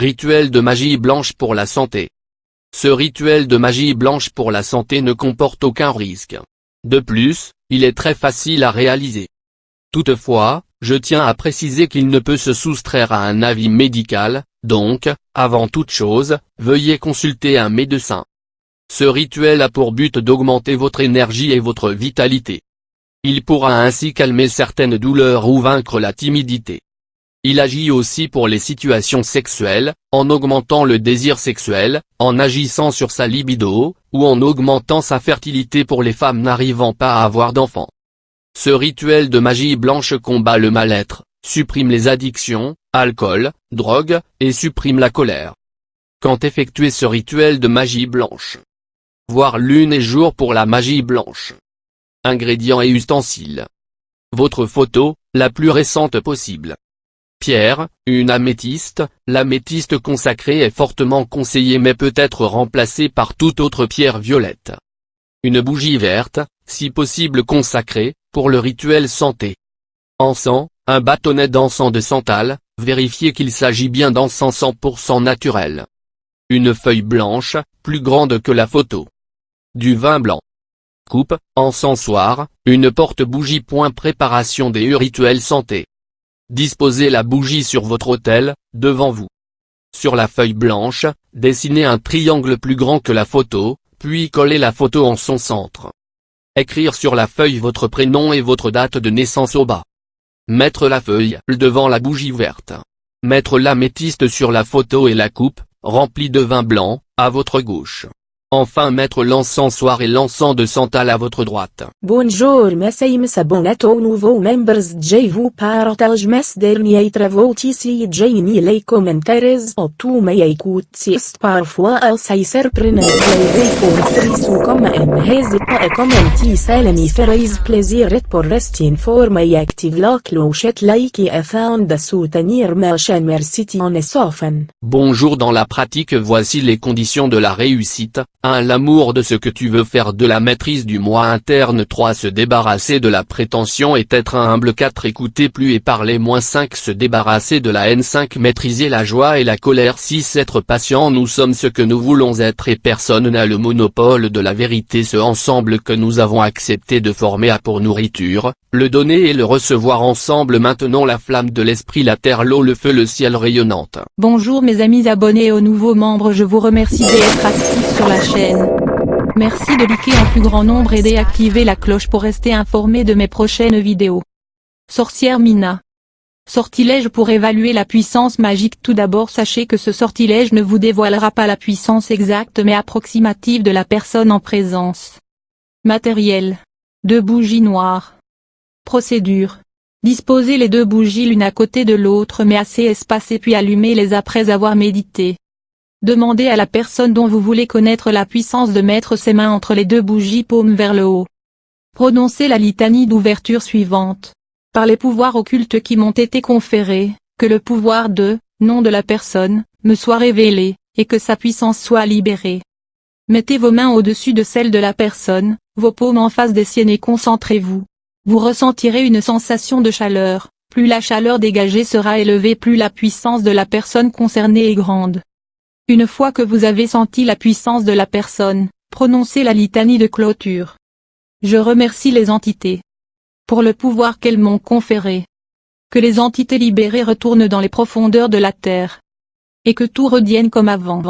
Rituel de magie blanche pour la santé. Ce rituel de magie blanche pour la santé ne comporte aucun risque. De plus, il est très facile à réaliser. Toutefois, je tiens à préciser qu'il ne peut se soustraire à un avis médical, donc, avant toute chose, veuillez consulter un médecin. Ce rituel a pour but d'augmenter votre énergie et votre vitalité. Il pourra ainsi calmer certaines douleurs ou vaincre la timidité. Il agit aussi pour les situations sexuelles, en augmentant le désir sexuel, en agissant sur sa libido, ou en augmentant sa fertilité pour les femmes n'arrivant pas à avoir d'enfants. Ce rituel de magie blanche combat le mal-être, supprime les addictions, alcool, drogue, et supprime la colère. Quand effectuer ce rituel de magie blanche? Voir lune et jour pour la magie blanche. Ingrédients et ustensiles. Votre photo, la plus récente possible. Pierre, une améthyste. L'améthyste consacrée est fortement conseillée mais peut être remplacée par toute autre pierre violette. Une bougie verte, si possible consacrée, pour le rituel santé. Encens, un bâtonnet d'encens de santal, vérifiez qu'il s'agit bien d'encens 100% naturel. Une feuille blanche, plus grande que la photo. Du vin blanc. Coupe, encensoir, une porte-bougie. Préparation des rituels santé. Disposez la bougie sur votre autel, devant vous. Sur la feuille blanche, dessinez un triangle plus grand que la photo, puis collez la photo en son centre. Écrire sur la feuille votre prénom et votre date de naissance au bas. Mettre la feuille devant la bougie verte. Mettre l'améthyste sur la photo et la coupe, remplie de vin blanc, à votre gauche. Enfin mettre l'encensoir et l'encens de santal à votre droite. Bonjour mesdames et bonjour nouveaux members je vous partage mes derniers travaux ici j'ai les commentaires tout mais écoute c'est parfois assez surprenant les réponses ou comme n'hésitez pas à commenter ça me ferait plaisir pour rester informé et active la clochette like afin de soutenir ma chaîne merci on est often. Bonjour, dans la pratique voici les conditions de la réussite. 1. L'amour de ce que tu veux faire. De la maîtrise du moi interne. 3. Se débarrasser de la prétention et être humble. 4. Écouter plus et parler moins. 5. Se débarrasser de la haine. 5. Maîtriser la joie et la colère. 6. Être patient. Nous sommes ce que nous voulons être et personne n'a le monopole de la vérité. Ce ensemble que nous avons accepté de former a pour nourriture, le donner et le recevoir ensemble. Maintenons la flamme de l'esprit, la terre, l'eau, le feu, le ciel rayonnante. Bonjour mes amis abonnés et aux nouveaux membres, je vous remercie d'être actifs sur la chaîne. Merci de liker en plus grand nombre et d'activer la cloche pour rester informé de mes prochaines vidéos. Sorcière Mina. Sortilège pour évaluer la puissance magique. Tout d'abord sachez que ce sortilège ne vous dévoilera pas la puissance exacte mais approximative de la personne en présence. Matériel. 2 bougies noires. Procédure. Disposez les 2 bougies l'une à côté de l'autre mais assez espacées puis allumez-les après avoir médité. Demandez à la personne dont vous voulez connaître la puissance de mettre ses mains entre les 2 bougies, paume vers le haut. Prononcez la litanie d'ouverture suivante. Par les pouvoirs occultes qui m'ont été conférés, que le pouvoir de, nom de la personne, me soit révélé, et que sa puissance soit libérée. Mettez vos mains au-dessus de celles de la personne, vos paumes en face des siennes et concentrez-vous. Vous ressentirez une sensation de chaleur. Plus la chaleur dégagée sera élevée, plus la puissance de la personne concernée est grande. Une fois que vous avez senti la puissance de la personne, prononcez la litanie de clôture. Je remercie les entités pour le pouvoir qu'elles m'ont conféré. Que les entités libérées retournent dans les profondeurs de la terre. Et que tout redevienne comme avant.